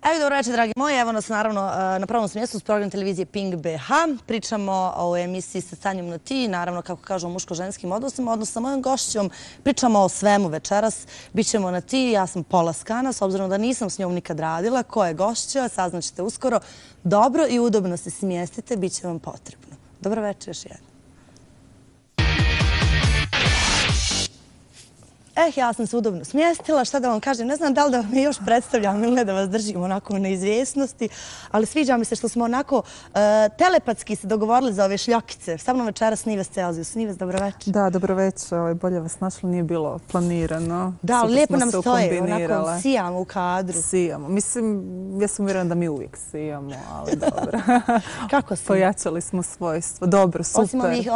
Evo, dobro večer, dragi moji. Evo nas naravno na prvom mjestu s program televizije Pink BH. Pričamo o emisiji sa stanjem na ti, naravno kako kažu o muško-ženskim odnosima, odnosno sa mojom gošćom. Pričamo o svemu večeras. Bićemo na ti, ja sam polaskana, s obzirom da nisam s njom nikad radila. Ko je gošća, saznaćete uskoro. Dobro i udobno se smjestite, bit će vam potrebno. Dobro večer još jednom. Ja sam se udobno smjestila, šta da vam kažem, ne znam da li da vam još predstavljam ili ne da vas držim onako u neizvjesnosti, ali sviđa mi se što smo onako telepatski se dogovorili za ove šljokice. Sa mnom večeras Nives Celzijus. Nives, dobro večer. Da, dobro večer. Bolje vas našlo, nije bilo planirano. Da, ali lijepo nam stoje, onako sijamo u kadru. Sijamo. Mislim, ja sam uvjerena da mi uvijek sijamo, ali dobro. Kako si? Pojačali smo svojstvo. Dobro, super. Osim ovih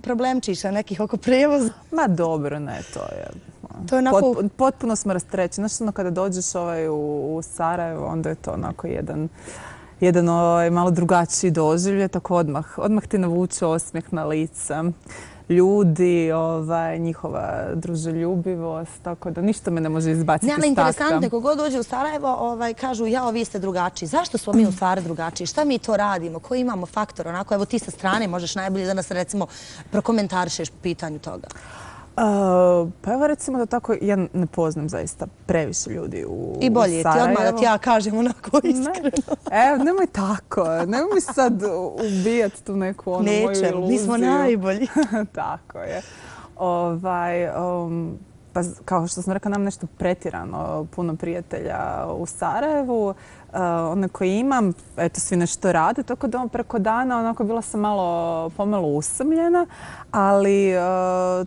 problemčića nekih oko prijevoza. Ma dobro, ne, to je... Potpuno smo rastrećeni. Znaš, kada dođeš u Sarajevo, onda je to onako jedan malo drugačiji doživlje, tako odmah ti navuče osmijeh na lice. Ljudi, njihova druželjubivost, tako da ništa me ne može izbaciti iz takta. Interesantno, kogod dođe u Sarajevo, kažu, jao, vi ste drugačiji. Zašto smo mi u stvari drugačiji? Šta mi to radimo? Koji imamo faktor? Onako, evo ti sa strane možeš najbolje da nas, recimo, prokomentarišeš po pitanju toga. Pa evo recimo da tako, ja ne poznam zaista previše ljudi u Sarajevu. I bolje ti odmah da ti ja kažem onako iskreno. Evo, nemoj tako, nemoj mi sad ubijati tu neku moju iluziju. Nećem, mi smo najbolji. Tako je. Pa kao što sam rekla, nam nešto pretjerano puno prijatelja u Sarajevu. One koje imam, eto, svi nešto rade, tako da preko dana onako bila sam pomalo usamljena, ali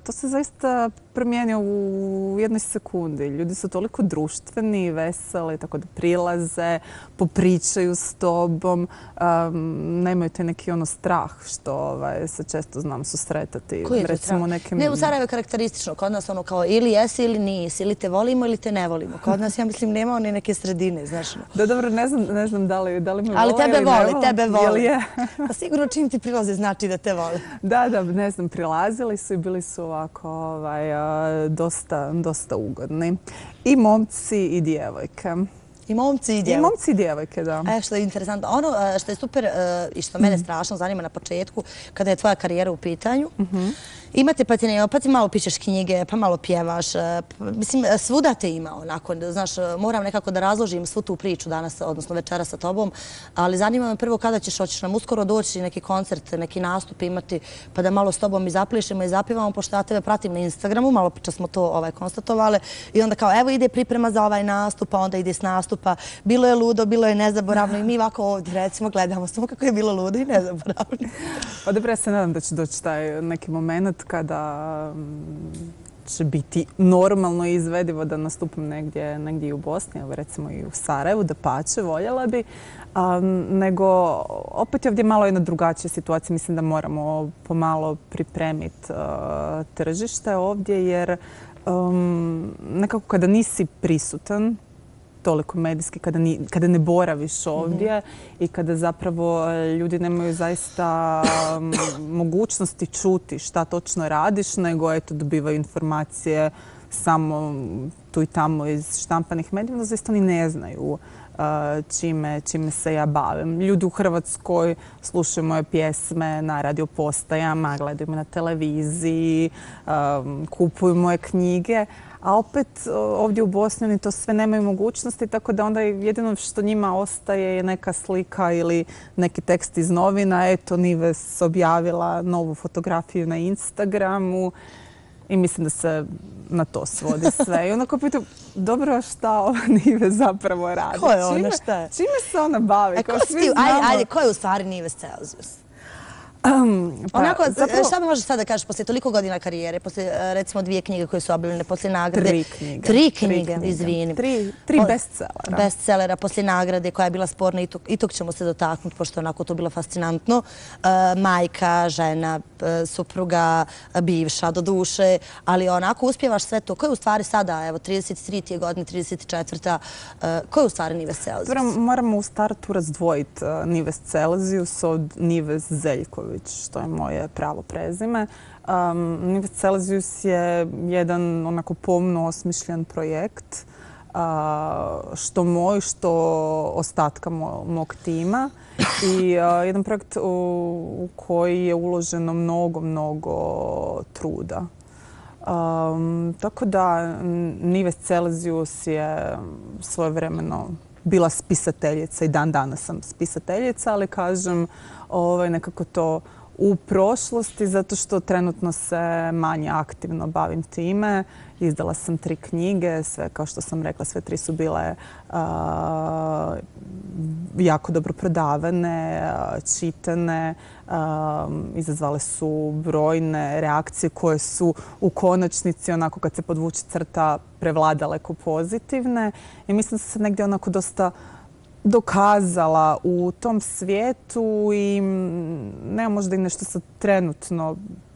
to se zaista promijenio u jednoj sekundi. Ljudi su toliko društveni, veseli, tako da prilaze, popričaju s tobom, nemaju te neki strah što se često znam susretati. Koji je to strah? Ne, u Sarajevo je karakteristično. Kod nas ono kao ili jesi ili nisi, ili te volimo ili te ne volimo. Kod nas, ja mislim, nema one neke sredine, znaš. Da, dobro, ne znam da li me vole ili ne vole. Ali tebe vole. Pa sigurno čim ti prilaze znači da te vole. Da, ne znam, prilazili su i bili su ovako dosta ugodni. I momci i djevojke. I momci i djevojke. I momci i djevojke, da. Što je interesantno. Ono što je super i što mene strašno zanima na početku, kada je tvoja karijera u pitanju, imate pa ti malo pišeš knjige, pa malo pjevaš. Mislim, svuda te ima onako. Znaš, moram nekako da razložim svu tu priču danas, odnosno večera sa tobom, ali zanima me prvo kada hoćeš nam uskoro doći neki koncert, neki nastup imati, pa da malo s tobom i zaplišemo i zapivamo, pošto ja tebe pratim na Instagramu, malo priča smo to konstatovali i onda kao evo ide priprema za ovaj nastup, pa onda ide s nastupa. Bilo je ludo, bilo je nezaboravno i mi ovako ovdje recimo gledamo samo kako je bilo ludo i nezaboravno. Pa dobro, ja se nadam da će doći taj neki moment kada će biti normalno i izvedivo da nastupim negdje i u Bosni, recimo i u Sarajevu, da pače, voljela bi. Nego, opet je ovdje malo jedna drugačija situacija. Mislim da moramo pomalo pripremiti tržište ovdje, jer nekako kada nisi prisutan, toliko medijski, kada ne boraviš ovdje i kada zapravo ljudi nemaju zaista mogućnosti čuti šta točno radiš, nego eto dobivaju informacije samo tu i tamo iz štampanih medija, zaista oni ne znaju čime se ja bavim. Ljudi u Hrvatskoj slušaju moje pjesme na radiopostajama, gledaju me na televiziji, kupuju moje knjige, a opet ovdje u Bosni oni to sve nemaju mogućnosti, tako da onda jedino što njima ostaje je neka slika ili neki tekst iz novina. Eto, Nives objavila novu fotografiju na Instagramu i mislim da se na to svodi sve. I onako pitam, dobro, šta ova Nives zapravo radi? Ko je ona, šta je? Čime se ona bavi? Ajde, ko je u stvari Nives Celzijus? Onako, šta možeš sada da kažeš poslije toliko godina karijere, poslije recimo 2 knjige koje su objavljene, poslije nagrade? 3 knjige. 3 knjige, izvini. 3 bestsellera. Bestsellera, poslije nagrade koja je bila sporna i tog ćemo se dotaknuti, pošto je onako to bilo fascinantno. Majka, žena, supruga, bivša do duše, ali onako uspjevaš sve to. Ko je u stvari sada, evo 33 ti je godine, 34. Ko je u stvari Nives Celzijus? Moramo u startu razdvojiti Nives Celzijus od Nives Zeljković, što je moje pravo prezime. Nives Celzijus je jedan onako pomno osmišljen projekt što moj, što ostatka mog tima. I jedan projekt u koji je uloženo mnogo truda. Tako da Nives Celzijus je svojevremeno bila spisateljica i dan danas sam spisateljica, ali kažem nekako to u prošlosti zato što trenutno se manje aktivno bavim time. Izdala sam 3 knjige, sve kao što sam rekla, sve 3 su bile jako dobro prodavane, čitane, izazvale su brojne reakcije koje su u konačnici, onako kad se podvuče crta, prevladale kao pozitivne. I mislim da sam se negdje onako dosta dokazala u tom svijetu i nema možda i nešto sad trenutno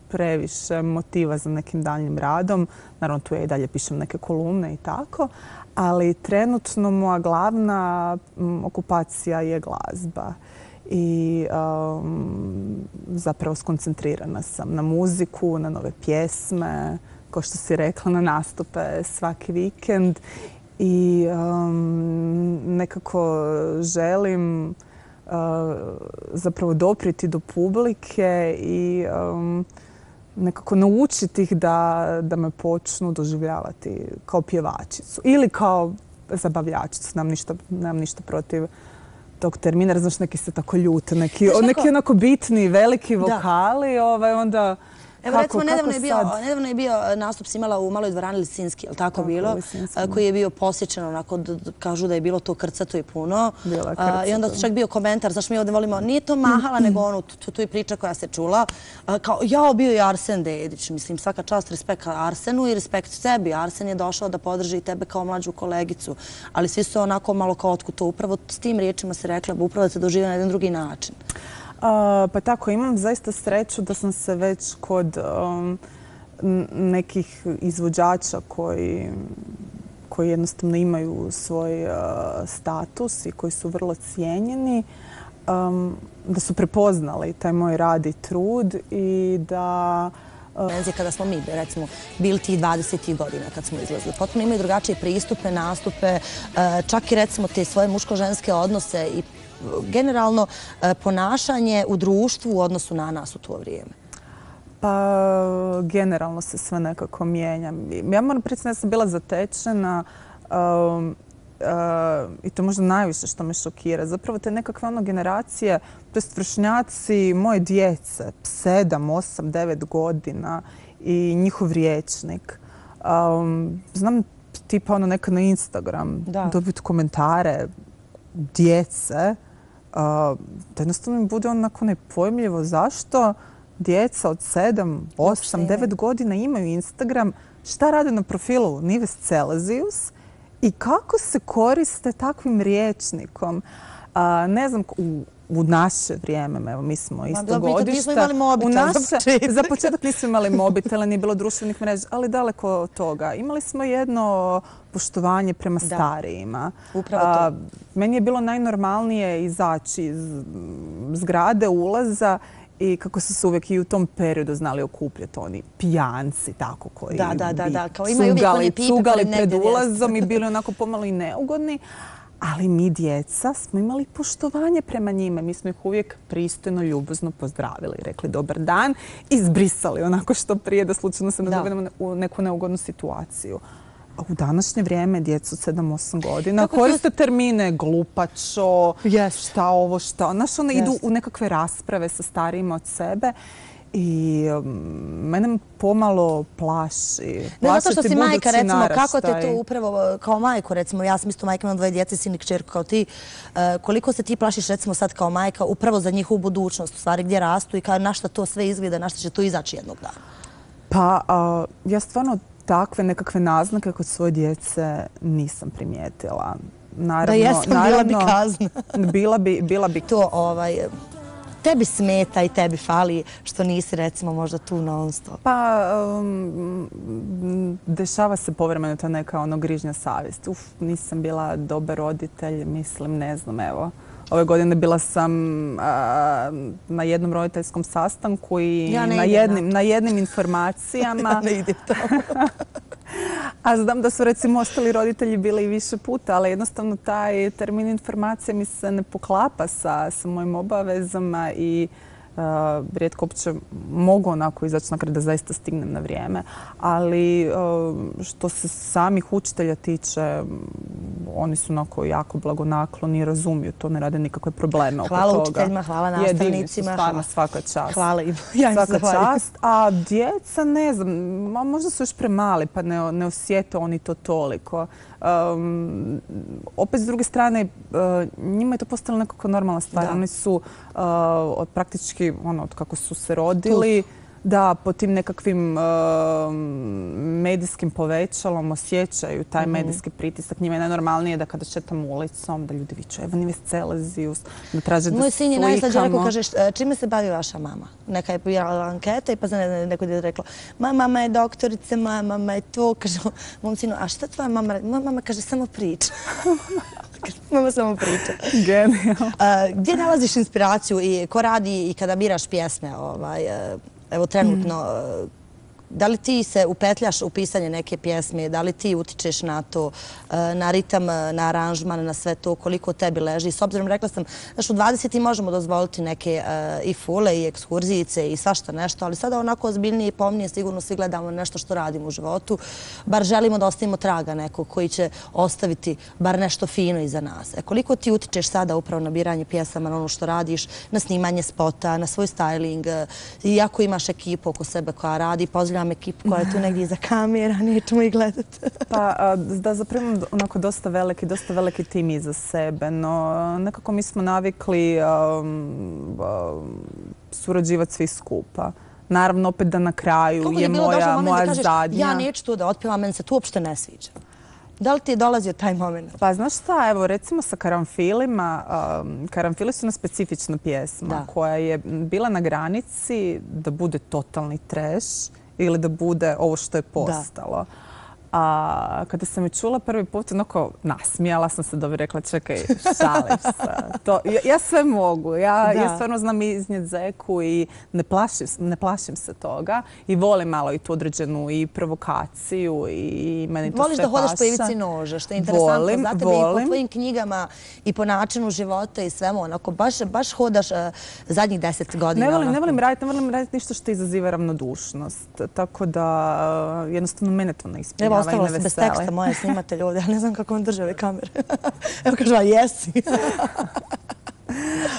previše motiva za nekim daljnjim radom. Naravno, tu ja i dalje pišem neke kolumne i tako, ali trenutno moja glavna okupacija je glazba. I zapravo skoncentrirana sam na muziku, na nove pjesme, kao što si rekla, na nastupe svaki vikend. I nekako želim zapravo doprijeti do publike i nekako naučiti ih da me počnu doživljavati kao pjevačicu ili kao zabavljačicu. Nemam ništa protiv tog termina. Znaš, neki se tako ljute, neki onako bitni, veliki vokali, onda... Evo recimo, nedavno je bio nastup si imala u Maloj dvorani Lisinski, je li tako bilo? Koji je bio posjećen, onako, kažu da je bilo to krcato i puno. I onda čak bio komentar, znaš, mi ovdje volimo, nije to Mahala, nego onu, tu je priča koja se čula. Kao, jao, bio je Arsen Dedić. Mislim, svaka čast, respekt Arsenu i respekt sebi. Arsen je došao da podrži i tebe kao mlađu kolegicu. Ali svi su onako malo kao otkuto. Upravo s tim riječima se rekla, upravo da se dožive na jedan drugi način. Pa tako, imam zaista sreću da sam se već kod nekih izvođača koji jednostavno imaju svoj status i koji su vrlo cijenjeni, da su prepoznali taj moj rad i trud i da... Kada smo mi, recimo, bili ti 20. godina kad smo izlazili, potpuno imaju drugačije pristupe, nastupe, čak i recimo te svoje muško-ženske odnose i generalno ponašanje u društvu u odnosu na nas u to vrijeme? Pa, generalno se sve nekako mijenja. Ja moram priznati da sam bila zatečena i to možda najviše što me šokira. Zapravo te nekakve generacije, to jest vršnjaci moje djece, 7, 8, 9 godina i njihov rječnik. Znam tipa nekad na Instagram dobiti komentare djece, da jednostavno mi bude onako nepojmljivo zašto djeca od 7, 8, 9 godina imaju Instagram, šta rade na profilu Nives Celzijus i kako se koriste takvim rječnikom. Ne znam, u naše vrijeme, evo mi smo isto godišta. Nismo imali mobitel za početak nismo imali mobitela, nije bilo društvenih mreža, ali daleko od toga. Imali smo jedno poštovanje prema starijima. Upravo to. Meni je bilo najnormalnije izaći iz zgrade, ulaza i kako su se uvijek i u tom periodu znali okupljati oni pijanci tako koji bi cugali pred ulazom i bili onako pomalo i neugodni. Ali mi djeca smo imali poštovanje prema njime. Mi smo ih uvijek pristojno, ljubazno pozdravili, rekli dobar dan i izbrisali onako što prije da slučajno se ne dovedemo u neku neugodnu situaciju. A u današnje vrijeme djeca od 7-8 godina koriste termine glupačo, šta ovo, šta. Znaš, one idu u nekakve rasprave sa starijima od sebe. I mene pomalo plaši. Zato što si majka, recimo, kako te to upravo, kao majku, recimo, ja sam isto majka, imam 2 djece, sin i kćerku kao ti, koliko se ti plašiš, recimo, sad kao majka, upravo za njihovu budućnost, u stvari gdje rastu i na šta to sve izgleda, na šta će to izaći jednog dana? Pa, ja stvarno takve nekakve naznake kod svoje djece nisam primijetila. Da jesam, bila bi kazna. Bila bi. To, tebi smeta i tebi fali što nisi, recimo, možda tu non stop? Pa, dešava se povremeno ta neka grižnja savjesti. Nisam bila dobar roditelj, mislim, ne znam, evo. Ove godine bila sam na jednom roditeljskom sastanku i na jednim informacijama. Ne idem tamo. A znam da su recimo ostali roditelji bili i više puta, ali jednostavno taj termin informacije mi se ne poklapa sa mojim obavezama i rijetko uopće mogu onako izaći na kraj da zaista stignem na vrijeme. Ali što se samih učitelja tiče, oni su onako jako blagonakloni i razumiju to, ne rade nikakve probleme oko toga. Hvala učiteljima, hvala nastavnicima. Jedini su stvarno svaka čast. Hvala im. Ja im svaka čast. A djeca, ne znam, možda su još premali pa ne osjete oni to toliko. Opet s druge strane, njima je to postalo nekako normalna stvar. Oni su od praktički od kako su se rodili, da po tim nekakvim medijskim povećalom osjećaju taj medijski pritisak. Njima je najnormalnije da kada šetam ulicom, da ljudi viču Evan Celzijus, da traže da slikamo. Moj sin je najslađe rekao, kaže, čime se bavi vaša mama? Neka je pojavila anketa i pa neko je rekla, moja mama je doktorica, moja mama je to. Kaže mom sinu, a šta tvoja mama radi? Moja mama kaže, samo priča. Mama samo priča. Genijalno. Gdje nalaziš inspiraciju i ko radi i kada biraš pjesme? Evo trenutno, da li ti se upetljaš u pisanje neke pjesme, da li ti utičeš na to, na ritam, na aranžman, na sve to, koliko tebi leži? S obzirom, rekla sam, znaš, u 20 možemo dozvoliti neke i fule i ekskurzijice i svašta nešto, ali sada onako ozbiljnije i pomnije sigurno svi gledamo nešto što radimo u životu. Bar želimo da ostavimo traga nekog koji će ostaviti bar nešto fino iza nas. Koliko ti utičeš sada upravo na biranje pjesama, na ono što radiš, na snimanje spota, na svoj styling, iako imaš ekipu oko sebe koja radi, pozdravljam ekipu koja je tu negdje iza kamera, nećemo ih gledati. Pa da zapravo imam onako dosta veliki tim iza sebe, no nekako mi smo navikli surađivati svi skupa. Naravno, opet da na kraju je moja zadnja. Ja neću to da otpevam, meni se to uopšte ne sviđa. Da li ti je dolazio taj moment? Pa znaš šta, evo recimo sa Karanfilima, Karanfili su jedna specifična pjesma koja je bila na granici da bude totalni trash ili da bude ovo što je postalo. A kada sam je čula prvi put, onako nasmijala sam se da bi rekla čekaj, šalim se. Ja sve mogu. Ja stvarno znam iznijeti zeku i ne plašim se toga. I volim malo i tu određenu i provokaciju i meni to sve paša. Voliš da hodaš po ivici noža, što je interesantno za tebe i po tvojim knjigama i po načinu života i svemu. Onako, baš hodaš zadnjih 10 godina. Ne volim raditi ništa što izaziva ravnodušnost. Tako da jednostavno mene to ne ispunjava. Ostavila se bez teksta moje snimatelj ovdje. Ja ne znam kako on drže ove kamere. Evo kažu, a jesi.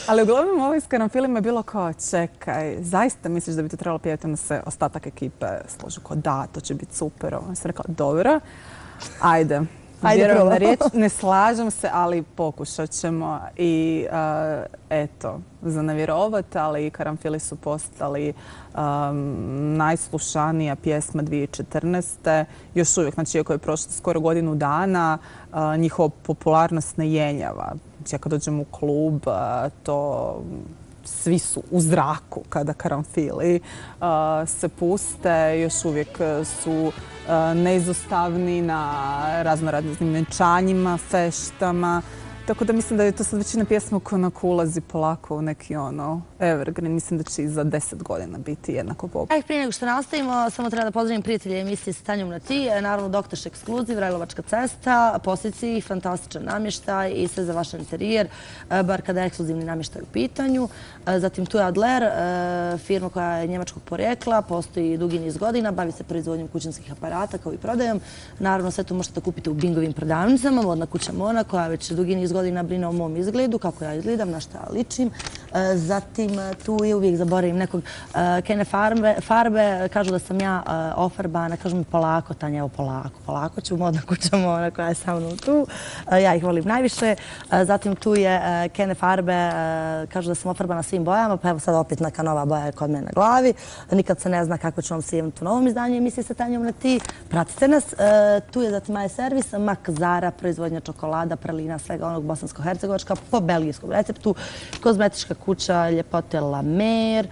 Ali uglavnom ovo s Karanfilima je bilo kao čekaj, zaista misliš da bi to trebalo pjevati, onda se ostatak ekipe složu kao da, to će biti super. Onda sam rekla, dobro, ajde. Vjerujem na riječ, ne slažem se, ali pokušat ćemo. I eto, za ne vjerovat, ali Karanfili su postali najslušanija pjesma 2014. Još uvijek, znači iako je prošlo skoro godinu dana, njihova popularnost ne jenjava. Znači, kad dođem u klub, to svi su u zraku kada Karanfili se puste. Još uvijek su neizostavni na raznoraznim venčanjima, feštama. Tako da mislim da je to sad većina pjesma koja onako ulazi polako u neki evergreen. Mislim da će i za 10 godina biti jednako popularno. Prije nego što nastavimo, samo treba da pozdravim prijatelje emisije sa Tanjom na ti. Naravno, Doktorš ekskluziv, Rajlovačka cesta, posjeci, fantastičan namještaj i sve za vaš interijer, bar kada je ekskluzivni namještaj u pitanju. Zatim tu je Adler, firma koja je njemačkog porijekla, postoji dugi niz godina, bavi se proizvodnjom kućanskih aparata kao i prodajom. Naravno, sve to možete kupiti u Bingovim prodavnicama, Modna kuća Mona koja već dugi niz godina brine o mom izgledu, kako ja izgledam, na šta ličim. Zatim tu je, uvijek zaboravim nekog, Kene farbe, kažu da sam ja ofarbana, kažu mi polako, Tanja, evo polako ću, Modna kuća Mona koja je sa mnom tu. Ja ih volim najviše. Zatim tu je Kene farbe, kažu da sam ofarbana svim bojama, pa evo sad opet neka nova boja je kod mene na glavi. Nikad se ne zna kako ću vam sijevnuti u novom izdanju emisije sa Tanjom na ti. Pratite nas. Tu je zatim Maja servis, Mak Zara, proizvodnja čokolada, pralina, svega onog bosansko-hercegovačka po belgijskom receptu, kozmetička kuća Ljepote La Mer,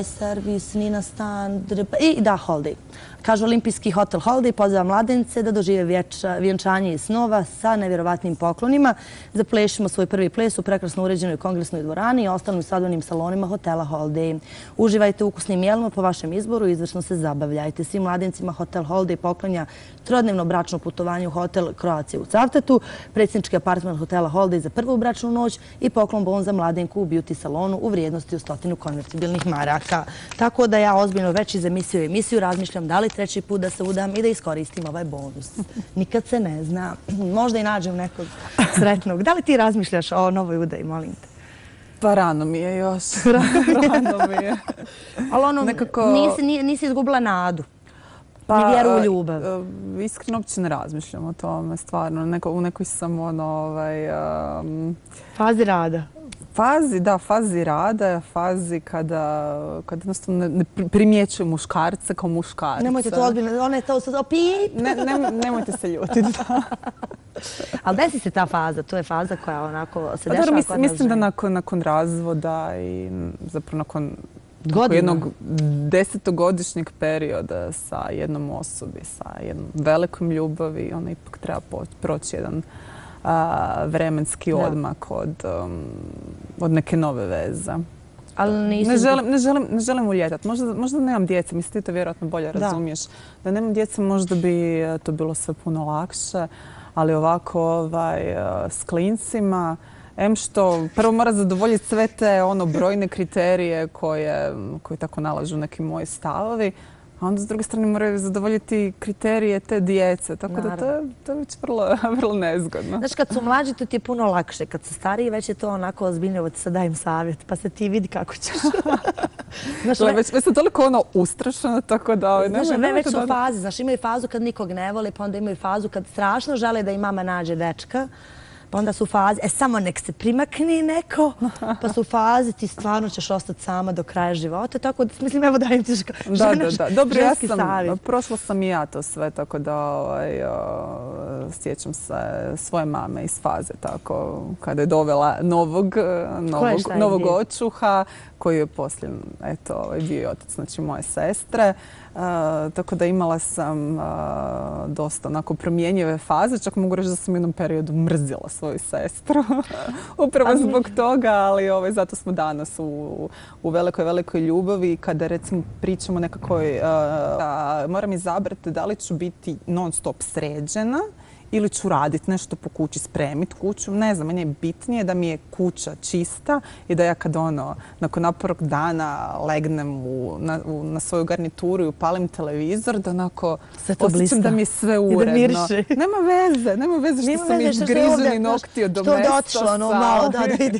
iService, Nina Stan i da, Holiday. Kaže Olimpijski hotel Holiday poziva mladence da dožive vjenčanje iz snova sa nevjerovatnim poklonima. Zaplešimo svoj prvi ples u prekrasno uređenoj kongresnoj dvorani i ostalim svadbenim salonima hotela Holiday. Uživajte u ukusnim jelima po vašem izboru i izvršno se zabavljajte. Svim mladencima hotel Holiday poklanja trodnevno bračno putovanje u hotel Croatia u Cavtatu, predsjednički apartman hotela Holiday za prvu bračnu noć i poklon bon za mladenku u beauty salonu u vrijednosti od 100 konvertibilnih maraka. Tako da ja ozbiljno već iz emisiju u emisiju razmišljam da li treći put da se udam i da iskoristim ovaj bonus. Nikad se ne zna. Možda i nađem nekog sretnog. Da li ti razmišljaš o novoj udaji, molim te? Pa rano mi je još. Rano mi je. Ali ono, nisi izgubila nadu. Ni vjeru u ljubav. Iskreno uopće ne razmišljam o tome, stvarno. U nekoj sam fazi rada. Fazi rada, fazi kada jednostavno ne primjećujem muškarce kao muškarce. Nemojte to ozbiljno, one to pip. Nemojte se ljutiti. Ali desi se ta faza, to je faza koja onako se dešava kod nas. Mislim da nakon razvoda i zapravo nakon jednog 10-godišnjeg perioda sa jednom osobi, sa jednom velikom ljubavi, ona ipak treba proći jedan vremenski odmak od neke nove veze. Ne želim uljetati. Možda nemam djece, mislim ti to vjerojatno bolje razumiješ. Da nemam djece možda bi to bilo sve puno lakše, ali ovako s klincima, što prvo mora zadovoljiti sve te brojne kriterije koje tako nalažu neki moji stavovi, a onda s druge strane moraju zadovoljiti kriterije te djece, tako da to je već vrlo nezgodno. Znaš, kad su mlađi to ti je puno lakše, kad su stariji već je to onako ozbiljno, sad dajem savjet, pa se ti vidi kako ćeš. Već sam toliko ustrašena, tako da... Već su u fazi, znaš, imaju fazu kad nikog ne vole, pa onda imaju fazu kad strašno žele da im mama nađe dečka. Pa onda su u fazi, samo nek se primakni neko, pa su u fazi, ti stvarno ćeš ostati sama do kraja života. Tako da, mislim, evo dajem ti Dobro, prošla sam i ja to sve, tako da sjećam se svoje mame iz faze, tako, kada je dovela novog očuha, koji je poslije, bio i otac, znači moje sestre. Tako da imala sam dosta onako promjenjive faze. Čak mogu reći da sam u jednom periodu mrzila svoju sestru. Upravo zbog toga, ali zato smo danas u velikoj ljubavi. Kada recimo pričamo nekakvoj, moram izabrati da li ću biti non stop sređena ili ću raditi nešto po kući, spremiti kuću. Ne znam, meni je bitnije da mi je kuća čista i da ja kad nakon napornog dana legnem na svoju garnituru i upalim televizor, da onako osjećam da mi je sve uredno. Nema veze što su mi izgrizeni nokti od mesa. Što je otišlo, malo, da ide.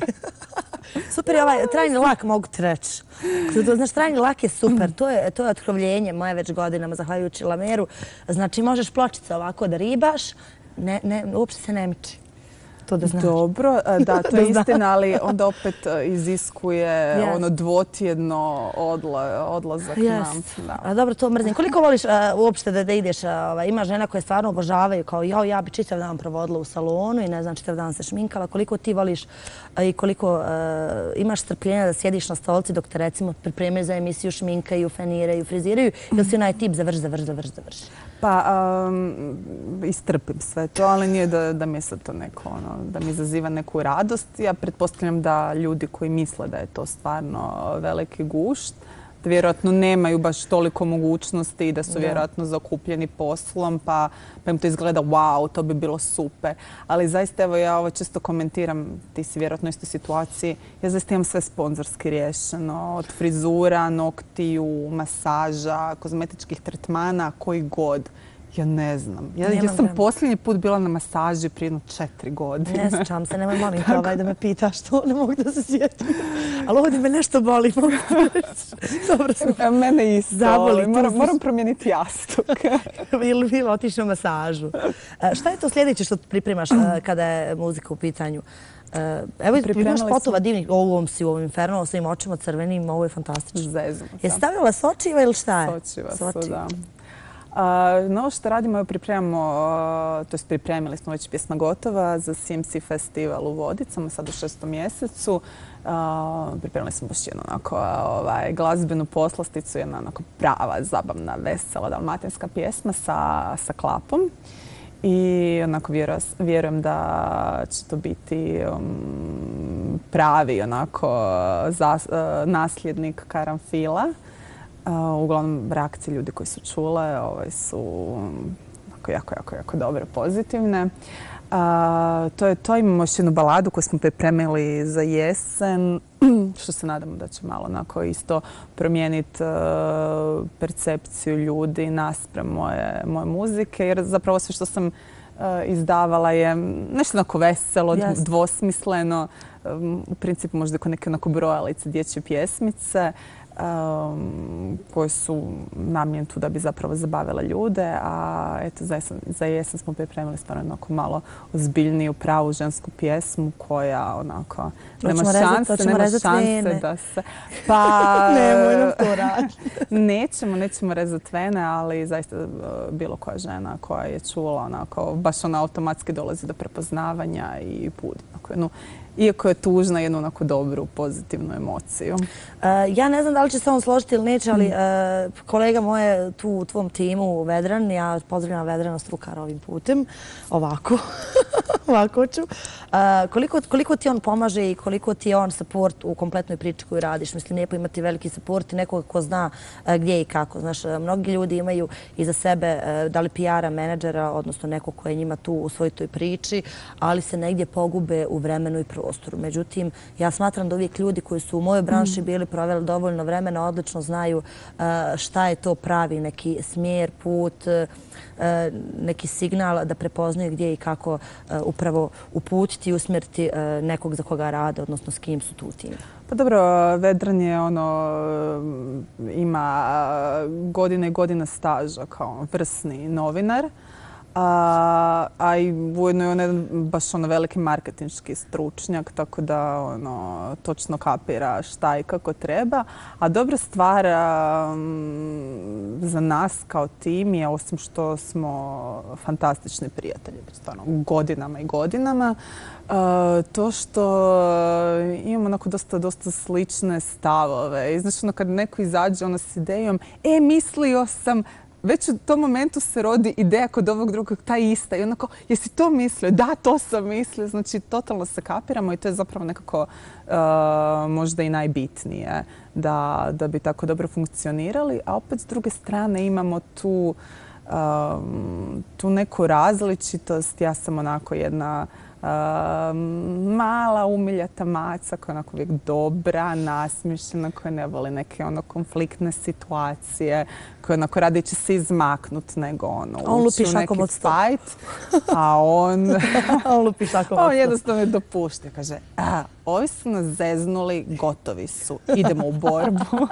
Super je trajni lak, mogu ti reći. Znaš, trajni lak je super. To je otkrovljenje moje već godinama, zahvaljujući Lameru. Znači, možeš pločice ovako da ribaš, uopšte se ne miči. To da znaš. Dobro, da, to je istina, ali onda opet iziskuje dvotjedno odlazak nam. A dobro, to mrzim. Koliko voliš uopšte da ideš? Ima žena koje stvarno obožavaju, kao ja bi čitav dan provodila u salonu i ne znam, čitav dan se šminkala. Koliko ti voliš i koliko imaš strpljenja da sjediš na stolici dok te recimo pripremaju za emisiju, šminkaju, feniraju, friziraju, ili si onaj tip završ. Pa, istrpim sve to, ali nije da mi se to neko, da mi izaziva neku radost. Ja pretpostavljam da ljudi koji misle da je to stvarno veliki gušt, da vjerojatno nemaju baš toliko mogućnosti i da su vjerojatno zakupljeni poslom, pa im to izgleda wow, to bi bilo super. Ali zaista, evo ja ovo često komentiram, ti si vjerojatno u istoj situaciji, ja zaista imam sve sponzorski riješeno, od frizura, noktiju, masaža, kozmetičkih tretmana, koji god. Ja ne znam. Ja sam posljednji put bila na masaži prije 4 godine. Ne sjećam se, nemoj molim te da me pitaš to, ne mogu da se sjetim. Ali ovdje me nešto boli, mogu ti reći. Mene isto. Moram promijeniti jastuk. Ili bilo otići na masažu. Šta je to sljedeće što pripremaš kada je muzika u pitanju? Evo imaš spotova divnih, u ovom Inferno, svojim očima crvenim, ovo je fantastično. Zezimo. Jesi stavljala sočiva ili šta je? Sočiva su, da. No što radimo, pripremamo, to jest pripremili smo već pjesma gotova za CMC festival u Vodicama sad u 6. mjesecu. Pripremili smo baš jednu onako glazbenu poslasticu, jedna onako prava, zabavna, vesela dalmatinska pjesma sa klapom. I onako vjerujem da će to biti pravi onako nasljednik Karanfila. Uglavnom reakcije ljudi koji su čule su jako dobre, pozitivne. To imamo još jednu baladu koju smo pripremili za jesen, što se nadamo da će malo onako isto promijeniti percepciju ljudi naspram moje muzike, jer zapravo sve što sam izdavala je nešto onako veselo, dvosmisleno, u principu možda kao neke onako brojalice, dječje pjesmice, koje su namijenjene tu da bi zapravo zabavile ljude, a eto za jesen smo pripremili stvarno onako malo ozbiljniju pravu žensku pjesmu koja onako nema šanse da se... Pa... Nemoj nam to raditi. Nećemo rezati vene, ali zaista bilo koja žena koja je čula onako, baš ona automatski dolazi do prepoznavanja i budi onako iako je tužna, jednu onako dobru, pozitivnu emociju. Ja ne znam da li će se on složiti ili neće, ali kolega moje tu u tvom timu, Vedran, ja pozdravljam Vedrana Strukara ovim putem, ovako ću. Koliko ti on pomaže i koliko ti je on support u kompletnoj priči koju radiš? Mislim, lijepo imati veliki support i nekoga ko zna gdje i kako. Znaš, mnogi ljudi imaju iza sebe da li PR-a, menadžera, odnosno neko ko je njima tu u svoj toj priči, ali se negdje pogube u vremenu i prostoru. Međutim, ja smatram da uvijek ljudi koji su u mojoj branši bili proveli dovoljno vremena, odlično znaju šta je to pravi neki smjer, put, neki signal da prepoznaju gdje i kako upravo uputiti i usmjeriti nekog za koga rade, odnosno s kim su tu u timu. Pa dobro, Vedran je ima godine i godine staža kao vrsni novinar. A i ujedno je on baš veliki marketinški stručnjak, tako da točno kapira šta i kako treba. A dobra stvar za nas kao tim je, osim što smo fantastični prijatelji, godinama i godinama, to što imamo dosta slične stavove. I znači, kad neko izađe s idejom, mislio sam, već u tom momentu se rodi ideja kod ovog drugog, ta ista. I onako, jesi to mislio? Da, to sam mislio. Znači, totalno se kapiramo i to je zapravo nekako možda i najbitnije da bi tako dobro funkcionirali. A opet, s druge strane, imamo tu neku različitost. Ja sam onako jedna mala, umiljata maca koja je onako uvijek dobra, nasmišljena, koja ne voli neke konfliktne situacije, koja onako radije će se izmaknut nego ući u neki fight. A on lupi šakom od stola. On jednostavno je dopušta. Kaže, ovi su nas zeznuli, gotovi su, idemo u borbu.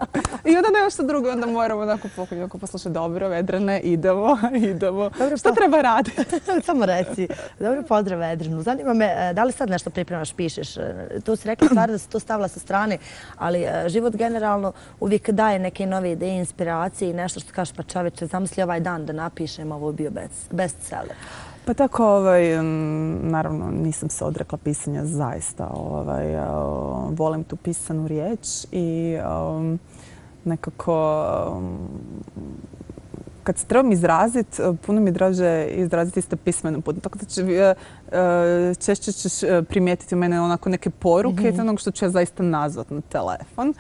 I onda nema što drugo, onda moramo onako poslušati, dobro, Vedrane, idemo. Šta treba raditi? Samo reci. Dobro, pozdrav Vedranu. Zanima me, da li sad nešto pripremaš, pišeš? Tu si rekla stvar da si to stavila sa strane, ali život generalno uvijek daje neke nove ideje, inspiracije i nešto što kažeš, pa čoveče, zamisli ovaj dan da napišem, ovo je bio bestseller. Pa tako, naravno, nisam se odrekla pisanja zaista. Volim tu pisanu riječ i nekako kad se trebam izraziti, puno mi je draže izraziti isto pismenom putem. Tako da češće ćeš primijetiti u mene onako neke poruke, onog što ću ja zaista nazvat na telefon.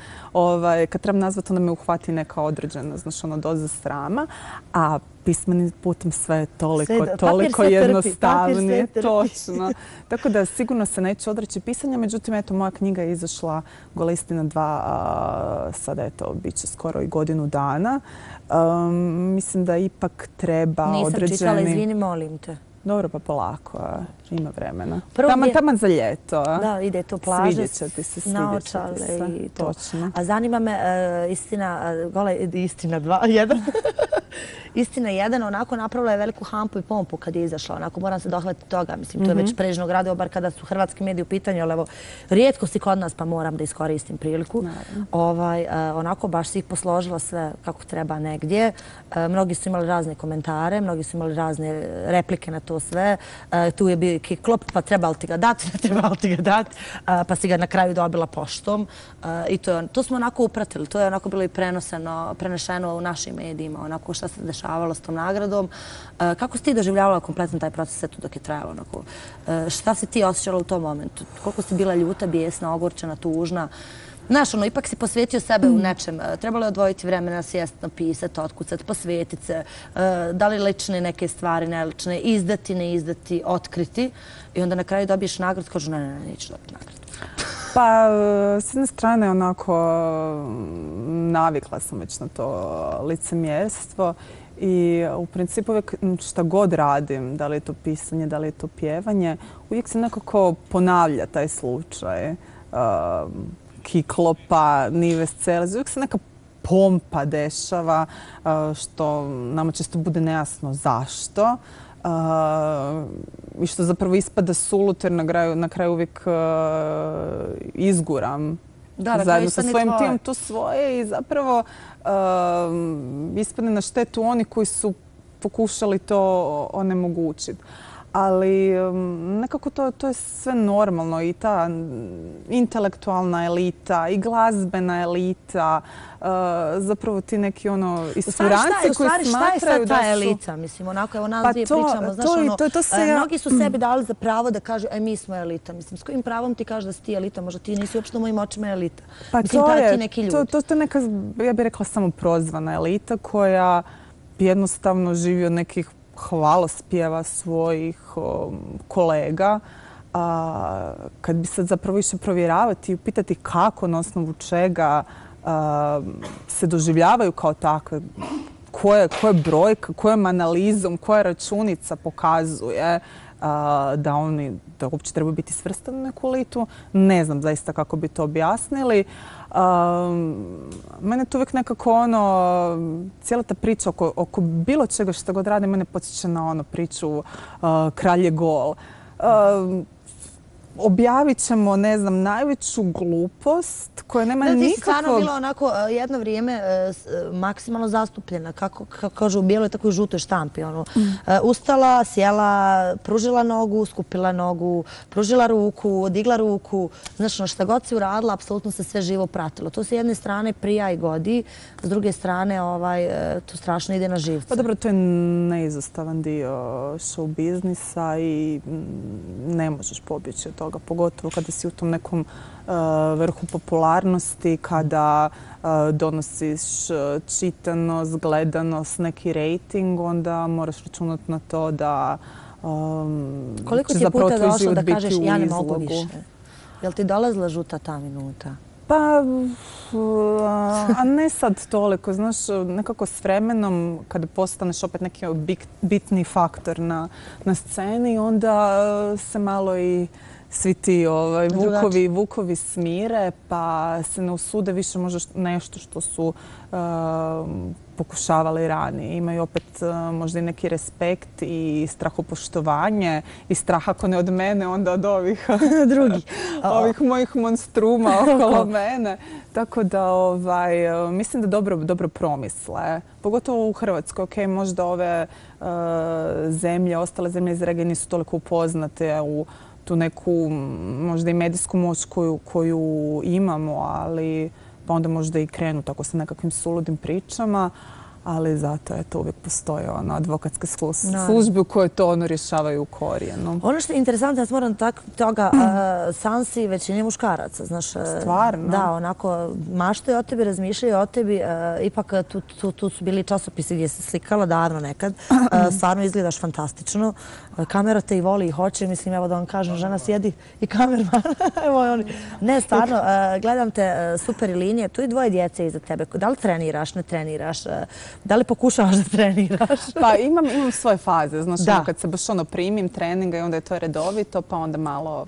Kad trebam nazvat, onda me uhvati neka određena, doza srama, a pismenim putem sve je toliko jednostavnije. Točno. Tako da sigurno se neću odreći pisanja, međutim, eto, moja knjiga je izašla Golistina 2, sada bit će skoro i godinu dana. Mislim da ipak treba određeni... Nisam čitala, izvini, molim te. Dobro, pa polako, ima vremena. Taman za ljeto. Da, ide to plaže, svidjet će ti se. I to. Točno. A zanima me istina 2, 1. Istina jedan, onako napravila je veliku hampu i pompu kad je izašla. Onako moram se dohvatiti toga. Mislim, to je već pređeno gradivo, bar kada su hrvatski mediji u pitanju, ali evo, rijetko si kod nas pa moram da iskoristim priliku. Onako baš si ih posložila sve kako treba negdje. Mnogi su imali razne komentare, mnogi su imali razne replike na to sve. Tu je bio kiklop, pa trebalo ti ga dati, ne trebalo ti ga dati, pa si ga na kraju dobila poštom. I to smo onako upratili. To je onako bilo i prenešeno u našim medijima, onako šta se dešavalo s tom nagradom. Kako si ti doživljavala kompletno taj proces dok je trajalo? Šta si ti osjećala u tom momentu? Koliko si bila ljuta, bijesna, ogorčena, tužna? Znaš, ipak si posvetio sebe u nečem. Trebalo je odvojiti vremena, sjesti, napisati, otkucati, posvetiti se. Da li lične neke stvari, nelične, izdati, ne izdati, otkriti. I onda na kraju dobiješ nagradu, kažu ne, neću dobiti nagradu. Pa, s jedne strane, onako, navikla sam već na to licemjerstvo i u principu uvijek šta god radim, da li je to pisanje, da li je to pjevanje, uvijek se nekako ponavlja taj slučaj kiklopa, nive scele. Uvijek se neka pompa dešava, što nama često bude nejasno zašto. I što zapravo ispada suluto jer na kraju uvijek izguram zajedno sa svojim timom to svoje i zapravo ispadne na štetu oni koji su pokušali to onemogućiti. Ali nekako to je sve normalno i ta intelektualna elita i glazbena elita, zapravo ti neki isturanci koji smatraju da su... Šta je sad ta elita? Mislim, onako, evo nas dvije pričamo, znaš, mnogi su sebi dali za pravo da kažu, mi smo elita. Mislim, s kojim pravom ti kažeš da si ti elita? Možda ti nisi uopšte u mojim očima elita. Mislim, ti neki ljudi. To je neka, ja bih rekla, samo prozvana elita koja jednostavno živi od nekih hvalospjeva svojih kolega. Kad bi sad zapravo išli provjeravati i upitati kako, na osnovu čega se doživljavaju kao takve, koja brojka, kojom analizom, koja računica pokazuje da oni da uopće trebaju biti svrstani u neku elitu. Ne znam zaista kako bi to objasnili. Mene to uvijek nekako cijela ta priča oko bilo čega što god radi mene podsjeća na priču Kralj je gol. Objavit ćemo, ne znam, najveću glupost koja nema nikakvog... Ti si stvarno bila onako jedno vrijeme maksimalno zastupljena, kako kažu u bijeloj, tako i u žutoj štampi. Ustala, sjela, pružila nogu, skupila nogu, pružila ruku, digla ruku. Znaš, šta god si uradila, apsolutno se sve živo pratilo. To se s jedne strane prija i godi, s druge strane to strašno ide na živce. Pa dobro, to je neizostavan dio show biznisa i ne možeš pobjeći od toga, pogotovo kada si u tom nekom vrhu popularnosti, kada donosiš čitanost, gledanost, neki rating, onda moraš računati na to da koliko ti puta došlo da kažeš ja ne mogu više? Je li ti dolazila žuta ta minuta? Pa, a ne sad toliko. Znaš, nekako s vremenom, kada postaneš opet neki bitni faktor na sceni, onda se malo i svi ti vukovi smire, pa se ne usude više možda nešto što su pokušavali ranije. Imaju opet možda i neki respekt i strahopoštovanje i strah ako ne od mene, onda od ovih drugih, ovih mojih monstruma okolo mene. Tako da mislim da dobro promisle. Pogotovo u Hrvatskoj. Ok, možda ove zemlje, ostale zemlje iz regije nisu toliko upoznate u tu neku možda i medijsku moć koju imamo, ali pa onda možda i krenu tako sa nekakvim suludim pričama, ali zato uvijek postoje advokatske službe u koje to rješavaju u korijenu. Ono što je interesantno, ja moram toga, Sansi većini muškaraca, znaš. Stvarno? Da, onako, maštaju o tebi, razmišljaju o tebi. Ipak tu su bili časopisi gdje se slikala davno nekad. Stvarno izgledaš fantastično. Kamera te i voli i hoće. Mislim, evo da vam kažem, žena sjedi i kamerman. Ne, stvarno, gledam te, super linije. Tu i dvoje djece iza tebe. Da li treniraš, ne treniraš? Da li pokušavaš da treniraš? Pa imam svoje faze. Znaš, kad se baš primim treninga i onda je to redovito, pa onda malo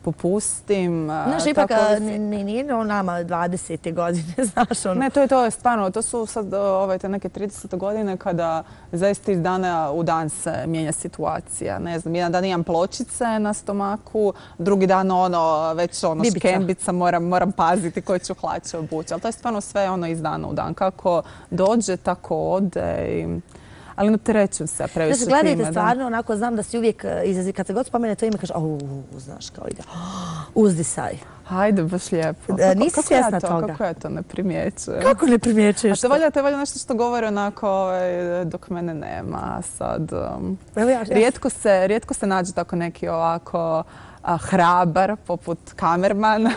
popustim. Znaš, ipak nije o nama 20. godine, znaš ono. Ne, to je stvarno, to su sad te neke 30. godine kada zaista iz dana u dan se mijenja situacija. Ne znam, jedan dan imam pločice na stomaku, drugi dan već škembica, moram paziti koje ću hlače obući. Ali to je stvarno sve iz dana u dan. Kako dođe, tako ode. Ali ne treću se previše time. Gledajte, stvarno, onako znam da si uvijek, kad se god spomene to ime, kaže, znaš, kao ide, uzdisaj. Hajde, baš lijepo. Nisi svjesna toga? Kako ja to ne primjećujem? Kako ne primjećuješ to? A to je valjda nešto što govori onako dok mene nema sad. Rijetko se nađe tako neki ovako hrabar poput kamermana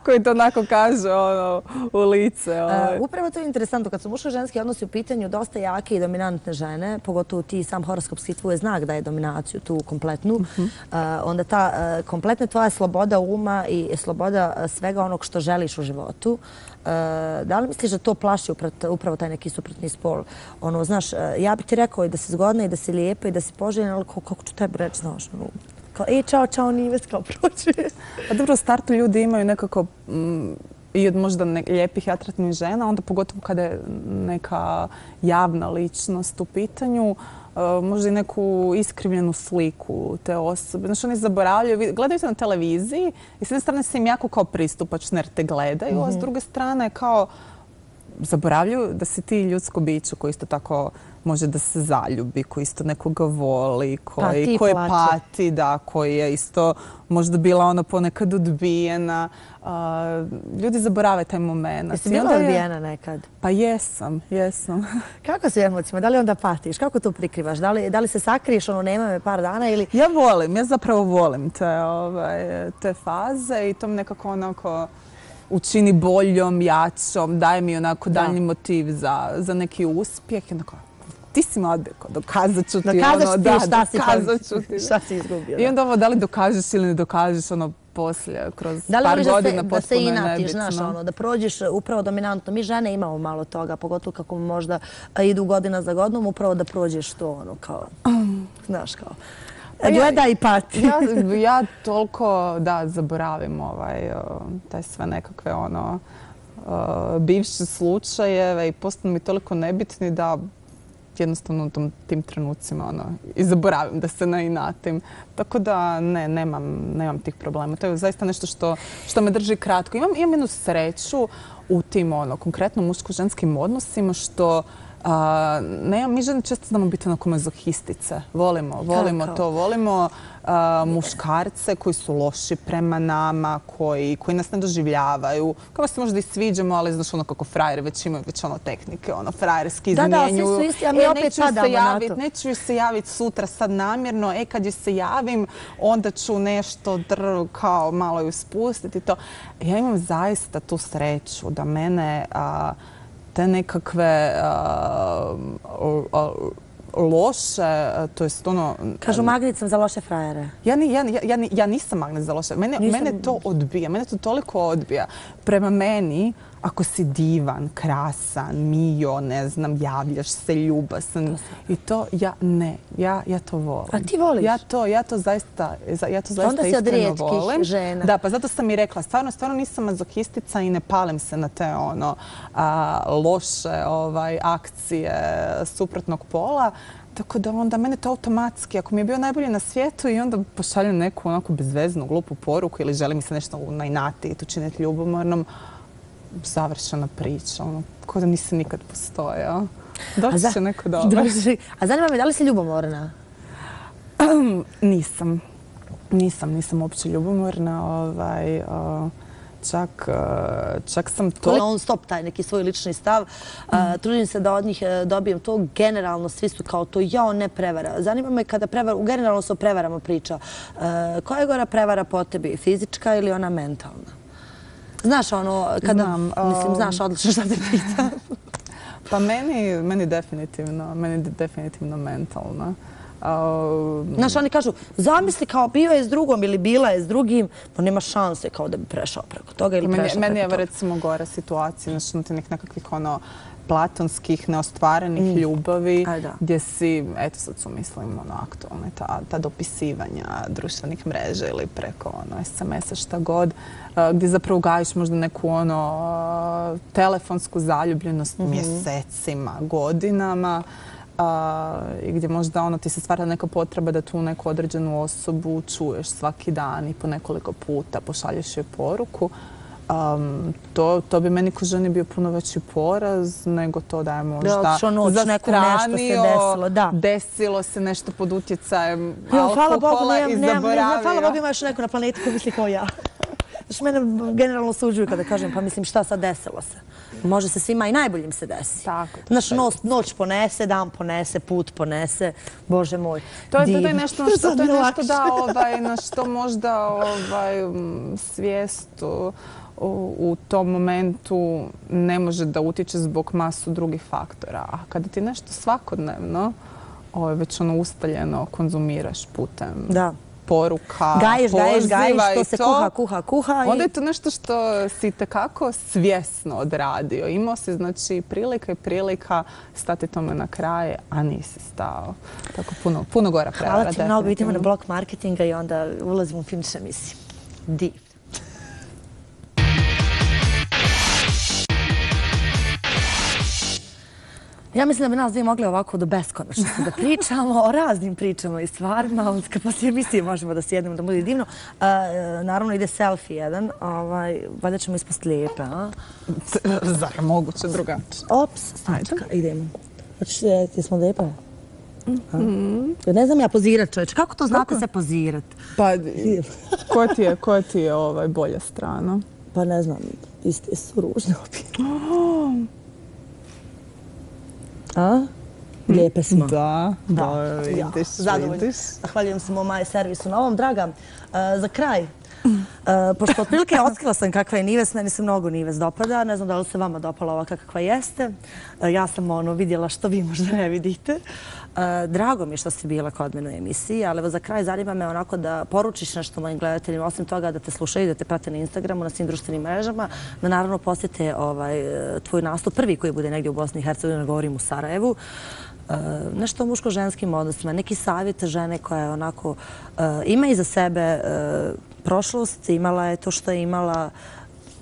koji to onako kaže u lice. Upravo to je interesantno. Kad su muško-ženski odnosi u pitanju dosta jake i dominantne žene, pogotovo ti sam horoskopski tvoj znak daje dominaciju tu kompletnu, onda ta kompletna tvoja sloboda uma i sloboda svega onog što želiš u životu, da li misliš da to plaši upravo taj neki suprotni spol? Znaš, ja bih ti rekao i da si zgodna i da si lijepa i da si poželjena, ali kako ću tebi reći, znaš, kao, čao, Nives, kao prođe. Pa dobro, u startu ljudi imaju nekako i od možda lijepih i atraktivnih žena, onda pogotovo kada je neka javna ličnost u pitanju, možda i neku iskrivljenu sliku te osobe. Znači, oni zaboravljaju, gledaju se na televiziji i s jedne strane se im jako kao pristupačno jer te gledaju, a s druge strane kao zaboravljaju da si ti ljudsko biće koji isto tako može da se zaljubi, koji isto nekoga voli, koji pati, da, koji je isto možda bila ponekad odbijena. Ljudi zaborave taj moment. Jesi bila odbijena nekad? Pa jesam. Kako su emocijama? Da li onda patiš? Kako to prikrivaš? Da li se sakriješ, nema me par dana ili... Ja zapravo volim te faze i to mi nekako onako učini boljom, jačom, daje mi onako daljnji motiv za neki uspjeh. Ti si me odbjeko, dokazat ću ti šta si izgubio. I onda da li dokažeš ili ne dokažeš poslije, kroz par godina da se inatiš, znaš, da prođeš upravo dominantno. Mi žene imamo malo toga, pogotovo kako možda idu godina za godinom, upravo da prođeš to, kao, znaš, kao, gleda i pati. Ja toliko, zaboravim taj sve nekakve, bivše slučajeve i postanu mi toliko nebitni da jednostavno u tim trenucima i zaboravim da se nainatim. Tako da nemam tih problema. To je zaista nešto što me drži kratko. Imam jednu sreću u tim konkretno muško-ženskim odnosima što mi žene često znamo biti onako mazohistice. Volimo to. Volimo muškarce koji su loši prema nama, koji nas ne doživljavaju. Kao se možda i sviđamo, ali znaš kako frajeri već imaju tehnike, frajerski izmjenjuju. Da, svi su isti, a mi opet padamo na to. Neću se javiti sutra sad namjerno, kad joj se javim, onda ću nešto kao malo ju spustiti. Ja imam zaista tu sreću da mene te nekakve loše, to jest Kažu magnet sam za loše frajere. Ja nisam magnet za loše. Mene to odbija. Mene to toliko odbija. Prema meni, ako si divan, krasan, mio, ne znam, javljaš se, ljubasan i to, ja to volim. A ti voliš? Ja to zaista onda si od rijetkih žena. Da, pa zato sam i rekla, stvarno nisam mazohistica i ne palim se na te loše akcije suprotnog pola. Tako da onda mene to automatski, ako mi je bio najbolji na svijetu i onda pošaljem neku onako bezveznu, glupu poruku ili želi mi se nešto nainatiti, učiniti ljubomornom, završena priča, kao da nisi nikad postojao. Doći će neko dobro. A zanima me, da li si ljubomorna? Nisam uopće ljubomorna. Čak sam to... On stop taj neki svoj lični stav. Trudim se da od njih dobijem to. Generalno svi su kao to ne prevara. Zanima me kada prevara, generalno se o prevarama priča. Koja je gora prevara po tebi? Fizička ili ona mentalna? Znaš kada, znaš odlično šta te pita. Pa meni definitivno mentalna. Znaš, oni kažu, zamisli kao bio je s drugom ili bila je s drugim, pa nema šanse kao da bi prešao preko toga ili prešao preko toga. Meni je recimo gora situacija, znači nekakvih platonskih, neostvarenih ljubavi, gdje si, eto sad su mislim aktualne ta dopisivanja društvenih mreža ili preko SMS-a šta god, gdje zapravo gajiš možda neku telefonsku zaljubljenost mjesecima, godinama, i gdje možda ti se stvara neka potreba da tu neku određenu osobu čuješ svaki dan i po nekoliko puta pošalješ joj poruku. To bi meni ko ženi bio puno veći poraz nego to da je možda zastranio, desilo se nešto pod utjecajem alkohola i zaboravio. Hvala Bogu ima još neko na planeti ko misli kao ja. Znači, mene generalno suđuju kada kažem, pa mislim šta sad desilo se. Može se svima i najboljim se desi. Znači, noć ponese, dan ponese, put ponese, Bože moj. To je nešto na što možda svijest u tom momentu ne može da utječe zbog masu drugih faktora. A kada ti nešto svakodnevno već ustaljeno konzumiraš putem poruka, gajiš, to se kuha. Onda je to nešto što si tekako svjesno odradio. Imao si znači prilika stati tome na kraj, a nisi stao. Tako puno gora prevara. Hvala ti mnogo, idemo na blok marketinga i onda ulazimo u finiš emisije. Div. Ja mislim da bi nas dvije mogli ovako do beskonačnosti da pričamo o raznim pričama i stvarima. Kad poslije emisije možemo da sjednemo, da bude divno. Naravno ide selfie jedan. Valjda ćemo ispast lijepe, a? Zar moguće drugačije? Ops, stačka, idemo. Jesmo lijepe? Ne znam ja pozirat, čovječe. Kako to znate se pozirat? Pa, koja ti je bolja strana? Pa ne znam, iste su ružne obje. A? Lijepe smo. Da, vidiš. Zahvaljujem se mom My Servisu na ovom. Draga, za kraj, pošto otprilike otkrila sam kakva je Nives, meni se mnogo Nives dopada, ne znam da li se vama dopala ovakva kakva jeste. Ja sam vidjela što vi možda ne vidite. Drago mi je što si bila kod mene u emisiji, ali za kraj zanima me onako da poručiš nešto mojim gledateljima, osim toga da te slušaju, da te prate na Instagramu, na svim društvenim mrežama, da naravno posjete tvoj nastup, prvi koji bude negdje u Bosni i Hercegovini, govorim u Sarajevu. Nešto o muško-ženskim odnosima, neki savjet žene koja onako ima iza sebe prošlost, imala je to što je imala,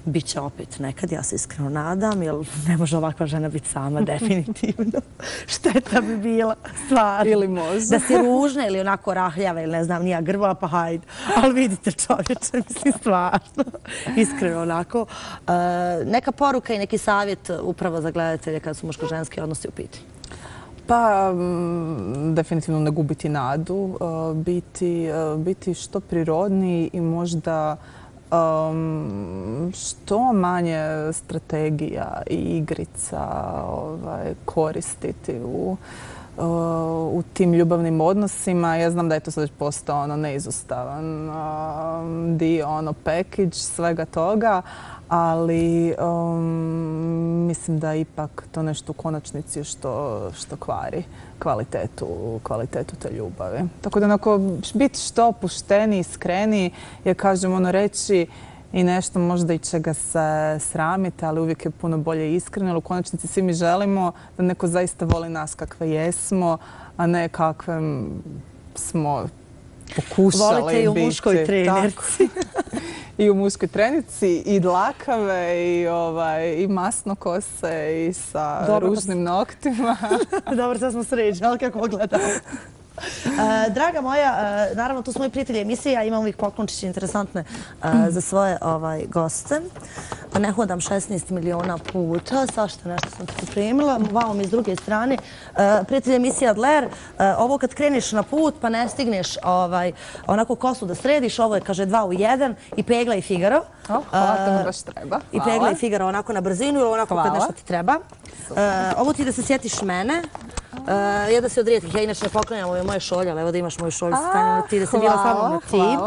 bit će opet nekad, ja se iskreno nadam, jer ne može ovakva žena biti sama, definitivno. Šteta bi bila, stvarno. Ili može. Da si ružna ili onako rahljava ili ne znam, nija grba, pa hajde. Ali vidite čovječe, mislim stvarno. Iskreno onako. Neka poruka i neki savjet upravo za gledatelje kada su muško-ženski odnosi u pitanju. Pa, definitivno ne gubiti nadu, biti što prirodniji i možda što manje strategija i igrica koristiti u tim ljubavnim odnosima. Ja znam da je to sad već postao neizostavan dio, package svega toga, ali mislim da ipak to nešto u konačnici što kvari kvalitetu te ljubavi. Tako da onako biti što opušteniji, iskreniji, ja kažem reći i nešto možda i čega se sramite, ali uvijek je puno bolje iskreno, ali u konačnici svi mi želimo da neko zaista voli nas kakve jesmo, a ne kakve smo pokušali biti. Volite i u muškoj trenici. I u muškoj trenici, i dlakave, i masnokose, i sa ružnim noktima. Dobro, sad smo sređeni, ali kako gledamo. Draga moja, naravno tu smo i prijatelji emisije, ja imam uvijek poklončiće interesantne za svoje goste. Ne hodam 16 miliona puta, svašta nešto sam ti pripremila. Vamo mi s druge strane. Prijatelji emisije Adler, ovo kad kreneš na put pa ne stigneš onako kosu da središ, ovo je kaže 2 u 1 i pegla i Figaro. Hvala, to mi baš treba. I pegla i Figaro onako na brzinu ili onako kad nešto ti treba. Ovo ti da se sjetiš mene. Jedna si od rijetkih, ja inače ne poklanjam ove moje šolje, ali evo da imaš moju šolju, stanjamo ti, da si bila samo na ti.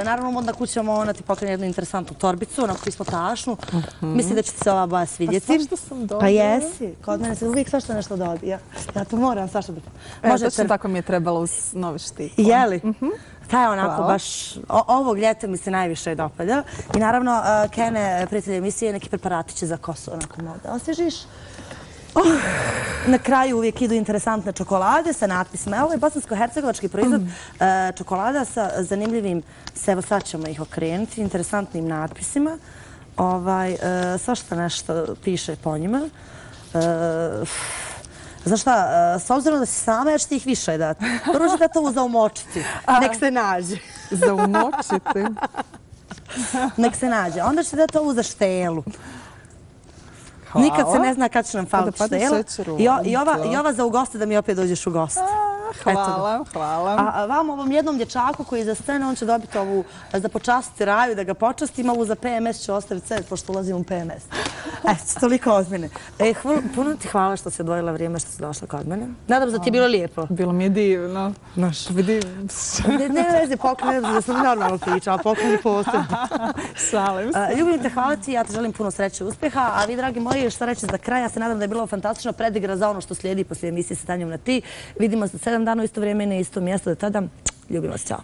Naravno, modna kuća ona ti poklanja jednu interesantnu torbicu, onako ispod tašnu. Mislim da će ti se ova boja svidjeti. Pa svašta sam dobila. Pa jesi, kod mene se uvijek svašta nešto dobija. Ja to moram svašta da... Točno tako mi je trebalo uz novi štik. Jeli? Ta je onako baš, ovog ljeta mi se najviše dopada. I naravno, Kene, prijatelji emisije, neki preparatiće za kosu, onako malo da osvježiš. Na kraju uvijek idu interesantne čokolade sa natpisima. Ovo je bosansko-hercegovački proizvod čokolada sa zanimljivim, evo sad ćemo ih okrenuti, interesantnim natpisima. Svašta nešto piše po njima. Znaš šta, s obzirom da si sama, ja ću ti ih više dati. Prvo ću da to uzaumočiti. Nek se nađe. Zaumočiti? Nek se nađe. Onda ću da to uza štelu. Nikad se ne zna kad će nam faliti štela. I ova za u goste da mi opet dođeš u goste. Hvala, hvala. A vam ovom jednom dječaku koji je za scene, on će dobiti ovu za počastiti Raju, da ga počastim, ovu za PMS ću ostaviti sve, pošto ulazim u PMS. Eto, toliko od mene. Puno ti hvala što si odvojila vrijeme što si došla kod mene. Nadam se da ti je bilo lijepo. Bilo mi je divno. Ne vezi, poklon, da sam normalno pričala, poklon i posebno. Šalim se. Ljubim te, hvala ti, ja te želim puno sreće i uspjeha, a vi, dragi moji, šta reći za kraj, ja se nadam da je bilo fantastično predigra za ono što slijedi poslije emisije sa Tanjom na ti. Vidimo se 7 dana u isto vrijeme i na isto mjesto. Do tada, ljubim vas, čao.